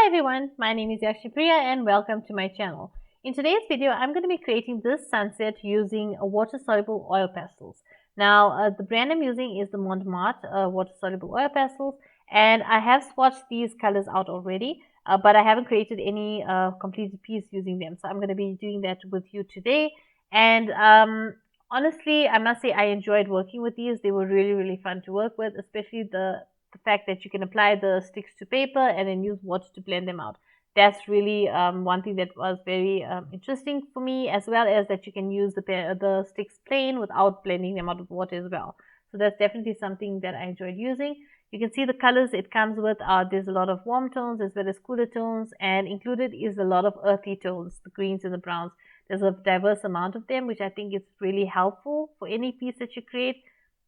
Hi everyone, my name is Yashpriya and welcome to my channel. In today's video, I'm going to be creating this sunset using water-soluble oil pastels. Now, the brand I'm using is the Mont water-soluble oil pastels, and I have swatched these colors out already, but I haven't created any completed piece using them. So I'm going to be doing that with you today. And honestly, I must say I enjoyed working with these. They were really fun to work with, especially the fact that you can apply the sticks to paper and then use water to blend them out. That's really one thing that was very interesting for me, as well as that you can use the sticks plain without blending them out with water as well. So that's definitely something that I enjoyed using. You can see the colors it comes with. There's a lot of warm tones as well as cooler tones, and included is a lot of earthy tones, the greens and the browns. There's a diverse amount of them, which I think is really helpful for any piece that you create.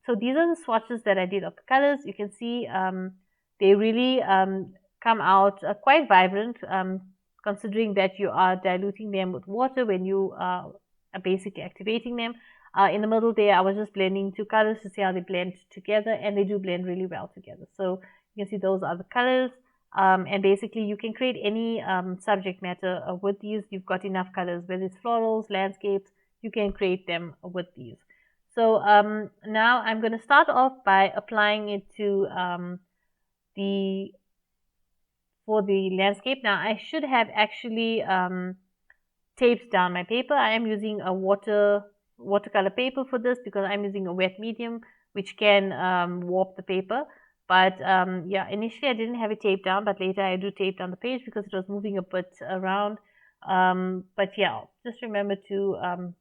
So these are the swatches that I did of the colors. You can see they really come out quite vibrant, considering that you are diluting them with water when you are basically activating them. In the middle there, I was just blending two colors to see how they blend together, and they do blend really well together. So you can see those are the colors. And basically you can create any subject matter with these. You've got enough colors, whether it's florals, landscapes, you can create them with these. So now I'm going to start off by applying it to for the landscape. Now I should have actually taped down my paper. I am using a watercolor paper for this because I'm using a wet medium which can warp the paper. But yeah, initially I didn't have it taped down, but later I do tape down the page because it was moving a bit around. But yeah, just remember to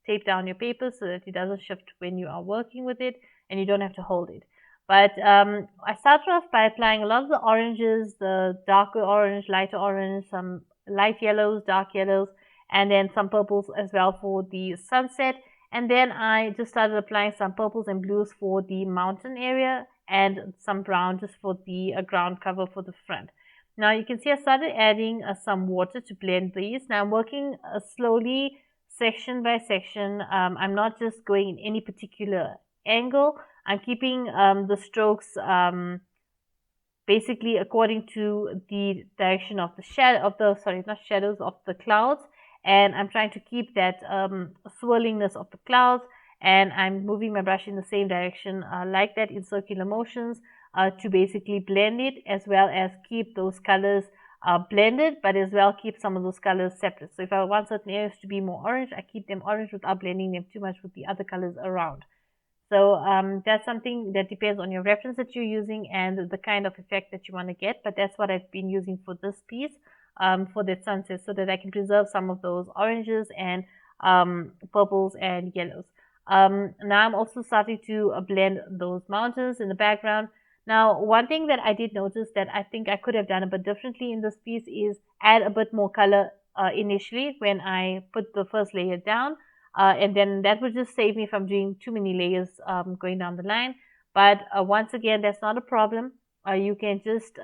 tape down your paper so that it doesn't shift when you are working with it and you don't have to hold it. But I started off by applying a lot of the oranges, the darker orange, lighter orange, some light yellows, dark yellows, and then some purples as well for the sunset. And then I just started applying some purples and blues for the mountain area and some brown just for the ground cover for the front. Now you can see I started adding some water to blend these. Now I'm working slowly, section by section. I'm not just going in any particular angle. I'm keeping the strokes basically according to the direction of the shadow of the not shadows of the clouds, and I'm trying to keep that swirlingness of the clouds, and I'm moving my brush in the same direction like that in circular motions to basically blend it, as well as keep those colors blended, but as well keep some of those colors separate. So if I want certain areas to be more orange, I keep them orange without blending them too much with the other colors around. So that's something that depends on your reference that you're using and the kind of effect that you want to get. But that's what I've been using for this piece, for the sunset, so that I can preserve some of those oranges and purples and yellows. Now I'm also starting to blend those mountains in the background. Now, one thing that I did notice that I think I could have done a bit differently in this piece is add a bit more color initially when I put the first layer down. And then that would just save me from doing too many layers going down the line. But once again, that's not a problem. You can just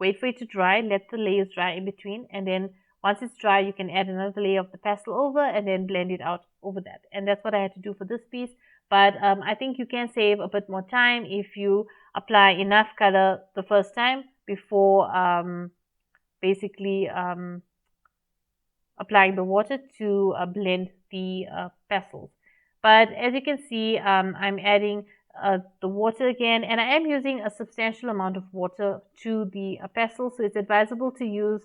wait for it to dry, let the layers dry in between, and then once it's dry, you can add another layer of the pastel over and then blend it out over that. And that's what I had to do for this piece. But I think you can save a bit more time if you apply enough color the first time before basically applying the water to blend the pastels. But as you can see, I'm adding the water again, and I am using a substantial amount of water to the pastel, so it's advisable to use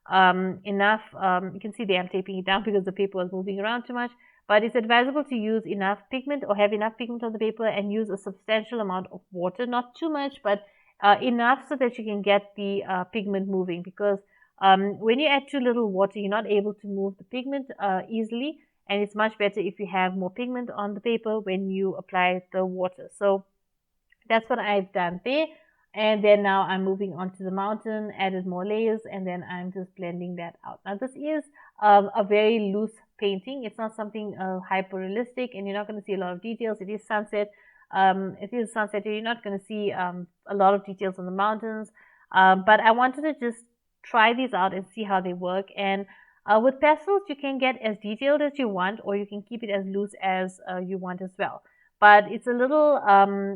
enough. You can see there I'm taping it down because the paper was moving around too much, but it's advisable to use enough pigment or have enough pigment on the paper and use a substantial amount of water, not too much, but enough so that you can get the pigment moving, because when you add too little water, you're not able to move the pigment easily, and it's much better if you have more pigment on the paper when you apply the water. So that's what I've done there. And then now I'm moving on to the mountain, added more layers, and then I'm just blending that out. Now this is a very loose painting. It's not something hyper realistic, and you're not going to see a lot of details. It is sunset. You're not going to see a lot of details on the mountains. But I wanted to just try these out and see how they work. And with pastels, you can get as detailed as you want, or you can keep it as loose as you want as well. But it's a little,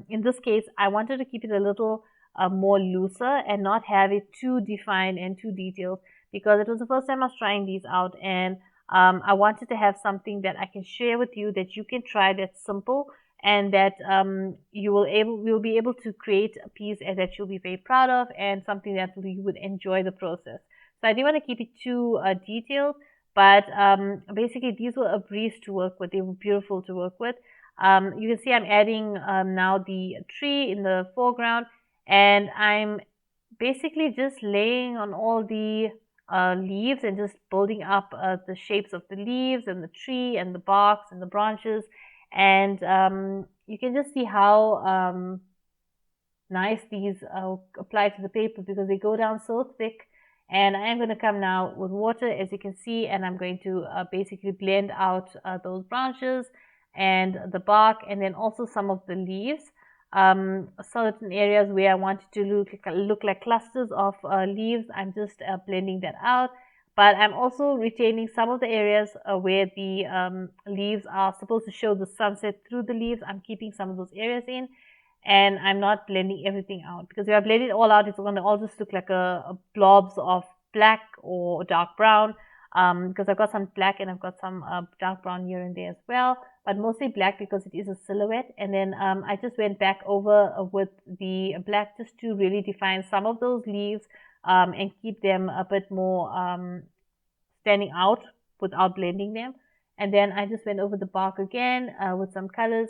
in this case, I wanted to keep it a little more looser and not have it too defined and too detailed, because it was the first time I was trying these out, and I wanted to have something that I can share with you that you can try, that's simple, and that you will be able to create a piece that you'll be very proud of, and something that you would enjoy the process. So I didn't want to keep it too detailed, but basically these were a breeze to work with. They were beautiful to work with. You can see I'm adding now the tree in the foreground, and I'm basically just laying on all the leaves and just building up the shapes of the leaves and the tree and the barks and the branches. And you can just see how nice these apply to the paper, because they go down so thick. And I am going to come now with water, as you can see, and I'm going to basically blend out those branches and the bark, and then also some of the leaves. Certain areas where I wanted to look like clusters of leaves, I'm just blending that out. But I'm also retaining some of the areas where the leaves are supposed to show the sunset through the leaves. I'm keeping some of those areas in, and I'm not blending everything out, because if I blend it all out, it's going to all just look like a blobs of black or dark brown, because I've got some black and I've got some dark brown here and there as well, but mostly black because it is a silhouette. And then I just went back over with the black just to really define some of those leaves and keep them a bit more standing out without blending them. And then I just went over the bark again with some colors.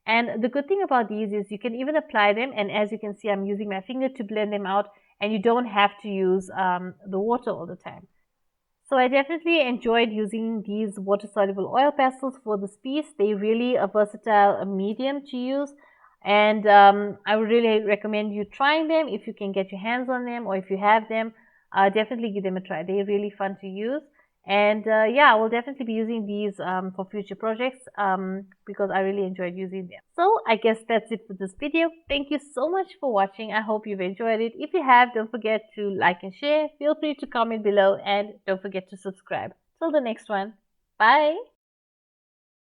And the good thing about these is you can even apply them, and as you can see, I'm using my finger to blend them out, and you don't have to use the water all the time. So I definitely enjoyed using these water-soluble oil pastels for this piece. They're really a versatile medium to use, and I would really recommend you trying them if you can get your hands on them, or if you have them, definitely give them a try. They're really fun to use. And yeah, I will definitely be using these for future projects because I really enjoyed using them. So I guess that's it for this video. Thank you so much for watching. I hope you've enjoyed it. If you have, don't forget to like and share. Feel free to comment below, and don't forget to subscribe. Till the next one. Bye.